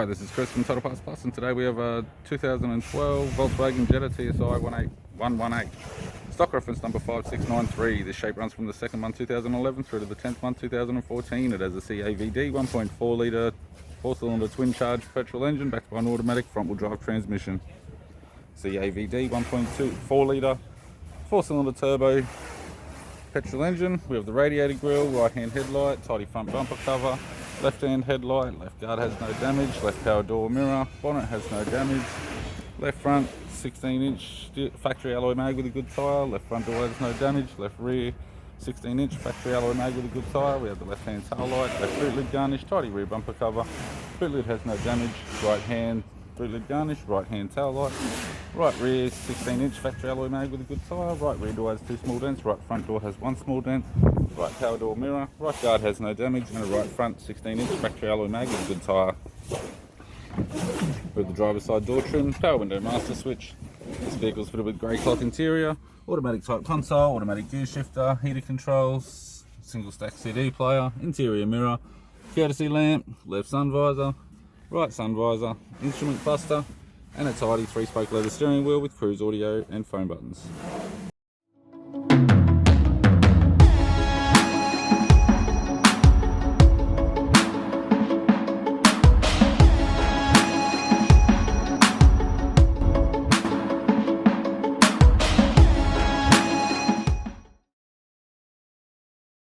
Hi, this is Chris from Total Parts Plus, and today we have a 2012 Volkswagen Jetta TSI 118. Stock reference number 5693. This shape runs from the 2nd month 2011 through to the 10th month 2014. It has a CAVD 1.4 litre 4-cylinder twin charge petrol engine backed by an automatic front-wheel drive transmission. CAVD 1.4 litre 4-cylinder turbo petrol engine. We have the radiator grille, right hand headlight, tidy front bumper cover, left hand headlight, left guard has no damage, left power door mirror, bonnet has no damage, left front 16-inch factory alloy mag with a good tyre, left front door has no damage, left rear 16-inch factory alloy mag with a good tyre. We have the left hand tail light, left boot lid garnish, tidy rear bumper cover, boot lid has no damage, right hand boot lid garnish, right hand tail light, right rear 16-inch factory alloy mag with a good tyre, right rear door has 2 small dents, right front door has 1 small dent, right power door mirror, right guard has no damage, and a right front 16-inch factory alloy mag with a good tyre. With the driver's side door trim, power window master switch. This vehicle's fitted with grey cloth interior, automatic type console, automatic gear shifter, heater controls, single stack CD player, interior mirror, courtesy lamp, left sun visor, right sun visor, instrument cluster, and a tidy 3-spoke leather steering wheel with cruise audio and phone buttons.